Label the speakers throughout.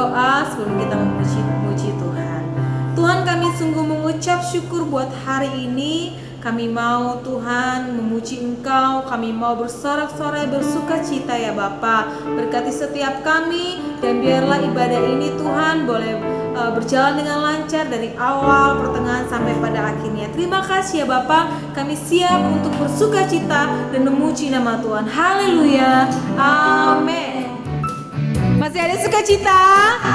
Speaker 1: berdoa sebelum kita memuji Tuhan. Tuhan, kami sungguh mengucap syukur buat hari ini. Kami mau Tuhan memuji Engkau, kami mau bersorak-sorai bersuka cita ya Bapa. Berkati setiap kami dan biarlah ibadah ini Tuhan boleh berjalan dengan lancar dari awal, pertengahan sampai pada akhirnya. Terima kasih ya Bapa, kami siap untuk bersuka cita dan memuji nama Tuhan. Haleluya, amin. Masih ada sukacita?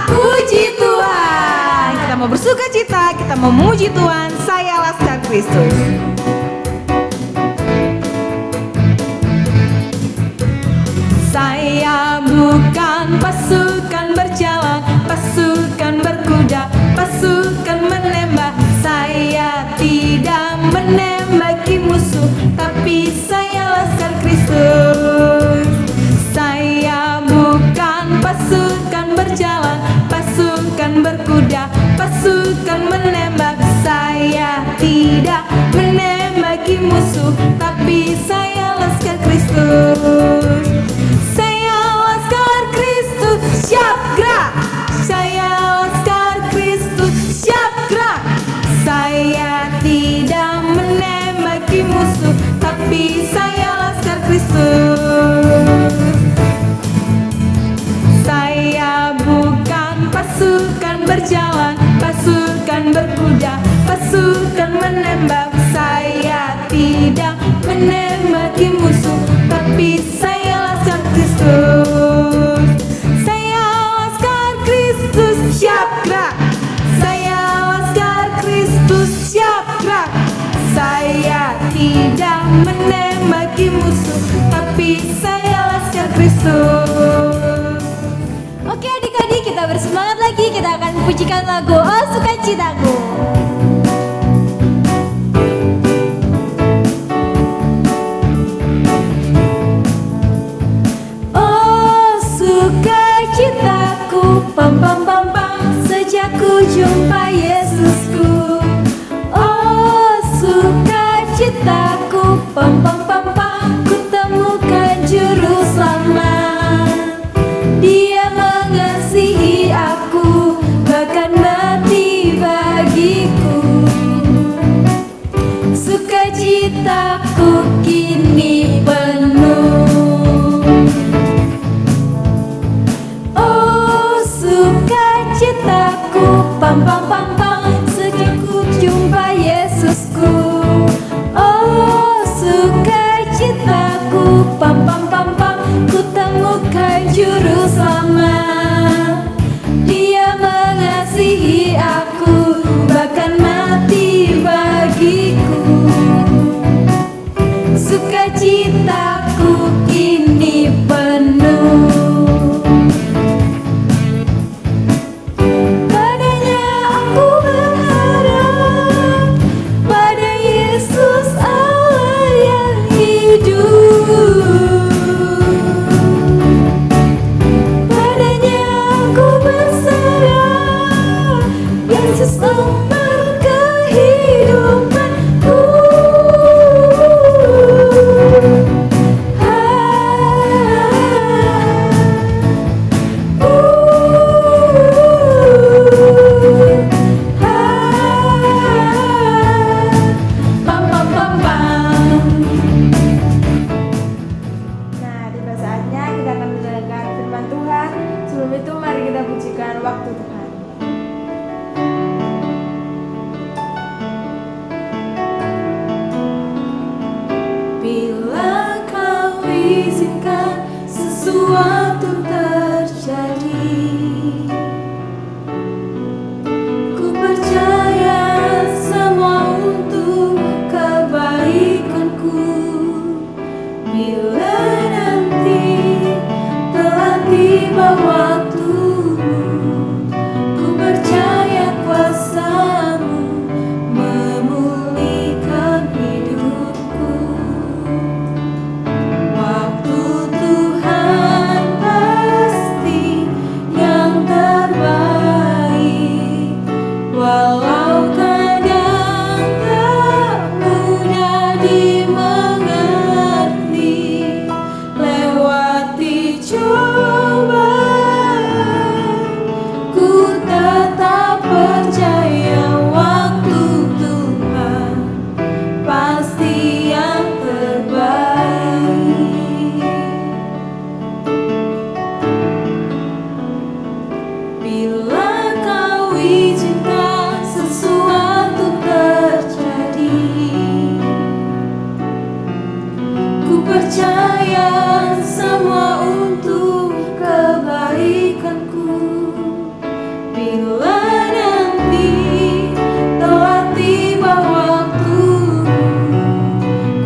Speaker 1: Puji Tuhan. Kita mau bersuka cita, kita mau memuji Tuhan. Saya Laskar Kristus. Saya bukan pasukan berjalan, pasukan berkuda, pasukan menembak. Saya tidak menembaki musuh, tapi saya Laskar Kristus. Saya bukan pasukan berjalan, pasukan berkuda, pasukan menembak. Saya tidak menembaki musuh, tapi saya Laskar Kristus. Saya Laskar Kristus, siap gerak. Saya Laskar Kristus, siap gerak. Saya tidak menembaki musuh, tapi saya Laskar Kristus. Saya bukan pasukan berjalan, pasukan berkuda, pasukan menembak. Saya tidak menembaki musuh, tapi saya Laskar Kristus. Saya Laskar Kristus, siap gerak. Saya Laskar Kristus, siap gerak. Saya tidak menembaki musuh, tapi saya Laskar Kristus. Oke adik-adik, kita bersemangat lagi. Kita akan pujikan lagu Oh Sukacitaku. Oh sukacitaku, pam pam pam pam, sejak ku jumpa Yesusku. Oh sukacitaku, pam pam pam pam, ku temukan juru selamat. Dia mengasihi aku, bahkan mati bagiku. Sukacitaku kini penuh. Oh sukacitaku, pam pam pam pam, sejak ku jumpa Yesusku. Oh sukacitaku, pam pam pam pam, ku temukan juru selamat. Dia mengasihi aku, bahkan mati bagiku. Sukacitaku kini penuh. Padanya aku berharap, pada Yesus Allah yang hidup. Padanya aku berserah, Yesus nomor kehidupanku. Pam pam pam pam.
Speaker 2: Nah, tiba saatnya kita akan mendengarkan firman Tuhan. Sebelum itu mari kita pujikan waktu Tuhan.
Speaker 1: Bila kau izinkan sesuatu terjadi, ku percaya semua untuk kebaikanku. Bila nanti telah tiba waktumu, Bila kau izinkan sesuatu terjadi, ku percaya semua untuk kebaikanku. Bila nanti telah tiba waktu,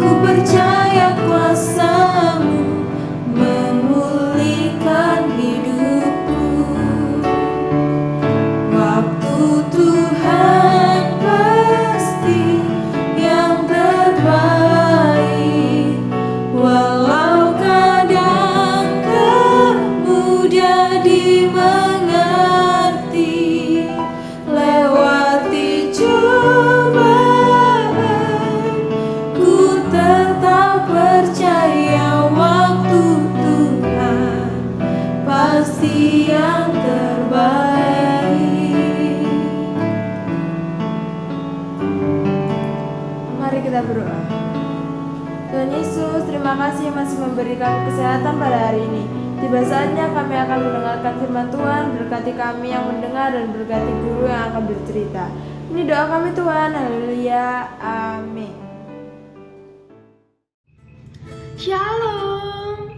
Speaker 1: ku percaya kuasa-Mu memulihkan hidupku. Waktu Tuhan pasti yang terbaik, walau kadang tak mudah dimengerti. Lewati cobaan, ku tetap percaya waktu Tuhan pasti yang terbaik.
Speaker 2: Mari kita berdoa. Tuhan Yesus, terima kasih yang masih memberikan kesehatan pada hari ini. Tiba saatnya kami akan mendengarkan firman Tuhan. Berkati kami yang mendengar dan berkati guru yang akan bercerita. Ini doa kami Tuhan. Haleluya. Amin.
Speaker 3: Shalom.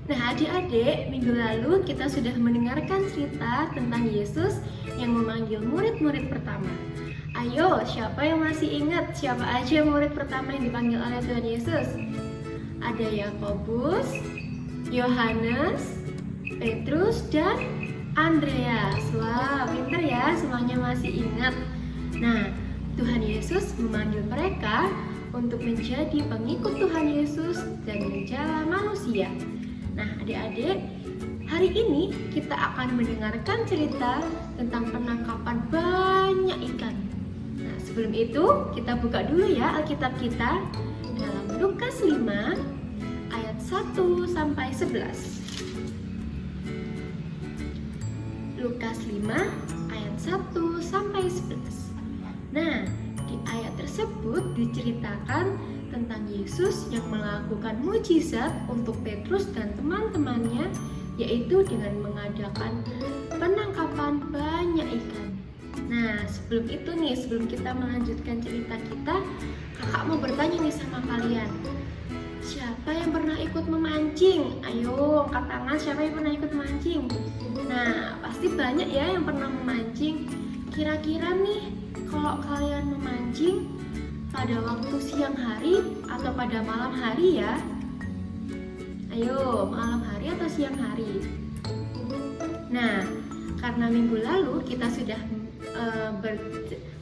Speaker 3: Nah adik-adik, minggu lalu kita sudah mendengarkan cerita tentang Yesus yang memanggil murid-murid pertama. Ayo, siapa yang masih ingat siapa aja murid pertama yang dipanggil oleh Tuhan Yesus? Ada Yakobus, Yohanes, Petrus, dan Andreas. Wah, pinter ya, semuanya masih ingat. Nah, Tuhan Yesus memanggil mereka untuk menjadi pengikut Tuhan Yesus dan menjadi manusia. Nah, adik-adik, hari ini kita akan mendengarkan cerita tentang penangkapan banyak ikan. Nah, sebelum itu kita buka dulu ya Alkitab kita dalam Lukas 5 ayat 1 sampai 11. Lukas 5 ayat 1 sampai 11. Nah, di ayat tersebut diceritakan tentang Yesus yang melakukan mujizat untuk Petrus dan teman-temannya, yaitu dengan mengadakan penangkapan banyak ikan. Nah, sebelum kita melanjutkan cerita kita, kakak mau bertanya nih sama kalian. Siapa yang pernah ikut memancing? Ayo, angkat tangan siapa yang pernah ikut memancing. Nah, pasti banyak ya yang pernah memancing. Kira-kira nih, kalau kalian memancing pada waktu siang hari atau pada malam hari ya? Ayo, malam hari atau siang hari? Nah, karena minggu lalu kita sudah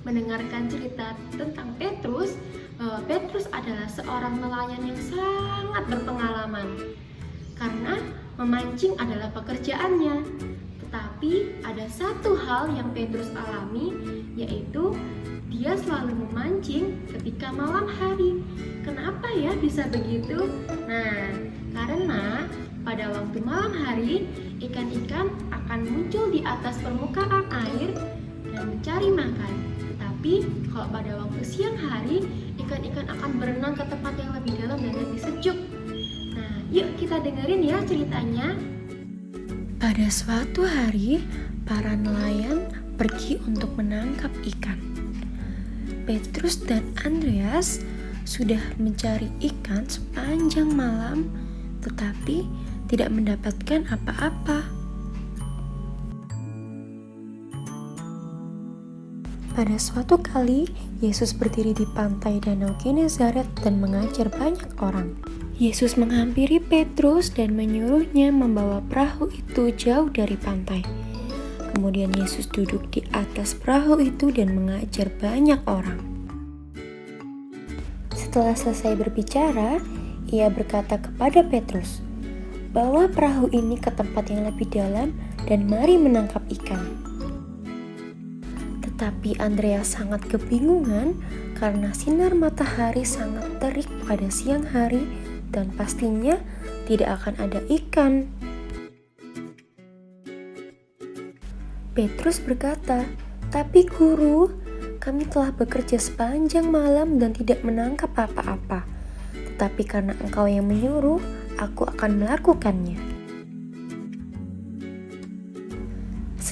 Speaker 3: mendengarkan cerita tentang Petrus, bahwa Petrus adalah seorang nelayan yang sangat berpengalaman. Karena memancing adalah pekerjaannya. Tetapi ada satu hal yang Petrus alami, yaitu dia selalu memancing ketika malam hari. Kenapa ya bisa begitu? Nah, karena pada waktu malam hari, ikan-ikan akan muncul di atas permukaan air dan mencari makan. Tetapi kalau pada waktu siang hari, ikan-ikan akan berenang ke tempat yang lebih dalam dan lebih sejuk. Nah, yuk kita dengerin ya ceritanya.
Speaker 4: Pada suatu hari, para nelayan pergi untuk menangkap ikan. Petrus dan Andreas sudah mencari ikan sepanjang malam, tetapi tidak mendapatkan apa-apa. Pada suatu kali, Yesus berdiri di pantai Danau Genesaret dan mengajar banyak orang. Yesus menghampiri Petrus dan menyuruhnya membawa perahu itu jauh dari pantai. Kemudian Yesus duduk di atas perahu itu dan mengajar banyak orang. Setelah selesai berbicara, ia berkata kepada Petrus, "Bawa perahu ini ke tempat yang lebih dalam dan mari menangkap ikan." Tetapi Andreas sangat kebingungan karena sinar matahari sangat terik pada siang hari dan pastinya tidak akan ada ikan. Petrus berkata, "Tapi guru, kami telah bekerja sepanjang malam dan tidak menangkap apa-apa. Tetapi karena engkau yang menyuruh, aku akan melakukannya."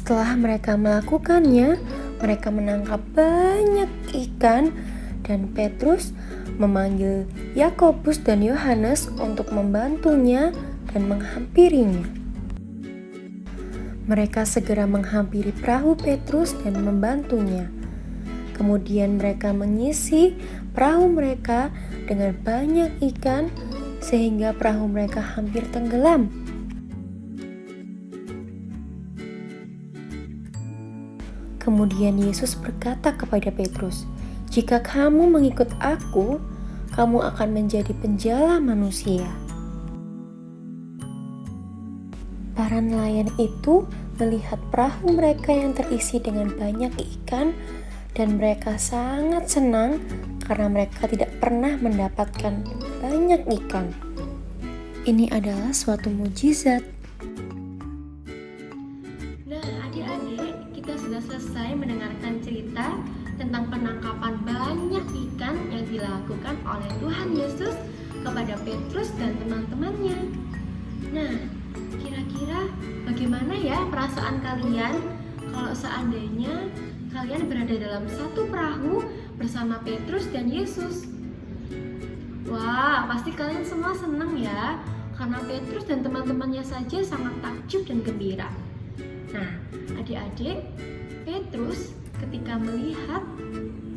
Speaker 4: Setelah mereka melakukannya, mereka menangkap banyak ikan dan Petrus memanggil Yakobus dan Yohanes untuk membantunya dan menghampirinya. Mereka segera menghampiri perahu Petrus dan membantunya. Kemudian mereka mengisi perahu mereka dengan banyak ikan sehingga perahu mereka hampir tenggelam. Kemudian Yesus berkata kepada Petrus, "Jika kamu mengikut aku, kamu akan menjadi penjala manusia." Para nelayan itu melihat perahu mereka yang terisi dengan banyak ikan dan mereka sangat senang karena mereka tidak pernah mendapatkan banyak ikan. Ini adalah suatu mukjizat.
Speaker 3: Nah, adik-adik, kita sudah selesai mendengarkan cerita tentang penangkapan banyak ikan yang dilakukan oleh Tuhan Yesus kepada Petrus dan teman-temannya. Nah, kira-kira bagaimana ya perasaan kalian kalau seandainya kalian berada dalam satu perahu bersama Petrus dan Yesus? Wah, pasti kalian semua senang ya, karena Petrus dan teman-temannya saja sangat takjub dan gembira. Nah, adik-adik, Petrus ketika melihat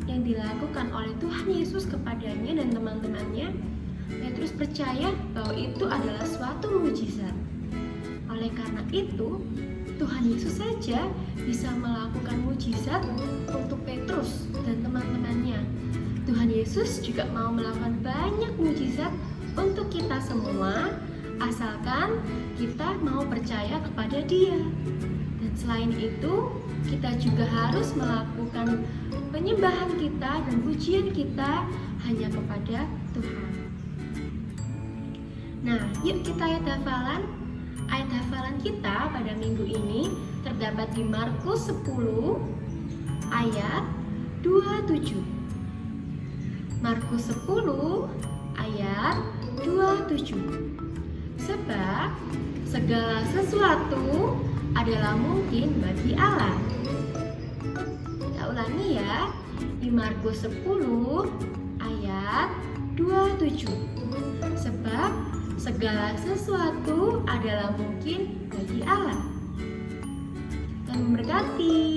Speaker 3: yang dilakukan oleh Tuhan Yesus kepadanya dan teman-temannya, Petrus percaya bahwa itu adalah suatu mukjizat. Oleh karena itu, Tuhan Yesus saja bisa melakukan mukjizat untuk Petrus dan teman-temannya. Tuhan Yesus juga mau melakukan banyak mukjizat untuk kita semua, asalkan kita mau percaya kepada Dia. Dan selain itu, kita juga harus melakukan penyembahan kita dan pujian kita hanya kepada Tuhan. Nah, yuk kita ayat hafalan. Ayat hafalan kita pada minggu ini terdapat di Markus 10 ayat 27. Markus 10 ayat 27. Sebab segala sesuatu adalah mungkin bagi Allah. Kita ulangi ya, di Markus 10 ayat 27. Sebab segala sesuatu adalah mungkin bagi Allah. Dan memberkati.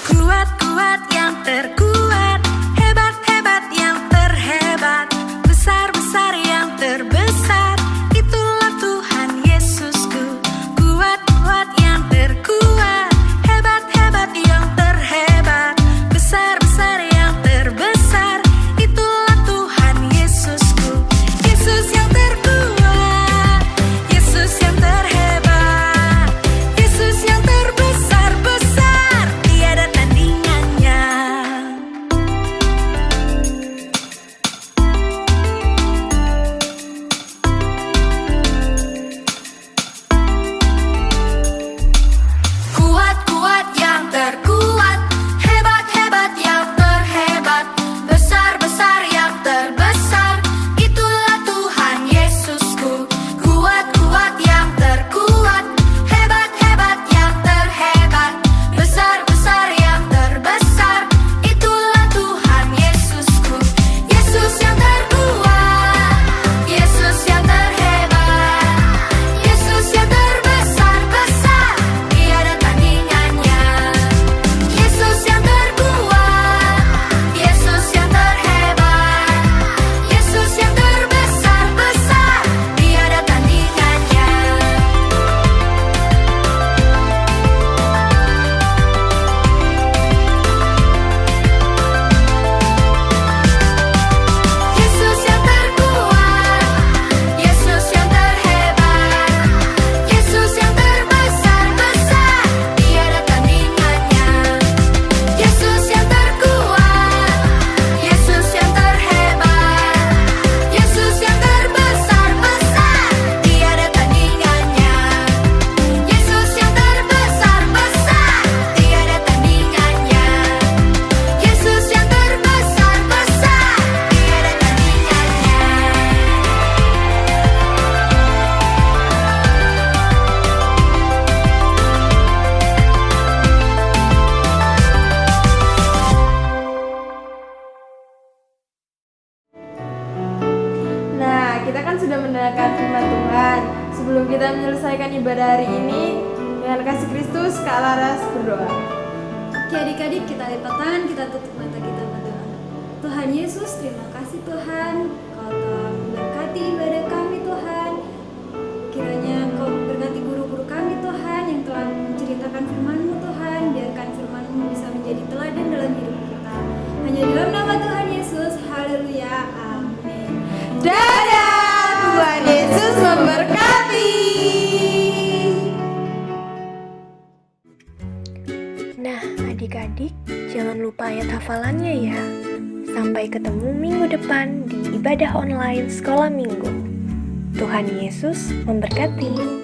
Speaker 5: Kuat-kuat yang terkuat, hebat-hebat yang terhebat, besar-besar yang terbesar, itulah Tuhan Yesusku. Kuat-kuat yang terkuat, hebat-hebat yang terhebat, besar-besar yang terhebat.
Speaker 2: mendengarkan firman Tuhan. Sebelum kita menyelesaikan ibadah hari ini, dengan kasih Kristus, Kak Laras berdoa.
Speaker 6: Oke adik-adik, kita lipat tangan, kita tutup mata, kita berdoa. Tuhan Yesus, terima kasih Tuhan, Kau telah memberkati ibadah kami Tuhan. Kiranya Kau berkati guru-guru kami Tuhan yang telah menceritakan firman-Mu Tuhan. Biarkan firman-Mu bisa menjadi teladan dalam hidup kita. Hanya dalam nama Tuhan Yesus, haleluya, amin.
Speaker 2: Dadah, Tuhan Yesus memberkati.
Speaker 4: Nah, adik-adik, jangan lupa ayat hafalannya ya. Sampai ketemu minggu depan di ibadah online Sekolah Minggu. Tuhan Yesus memberkati.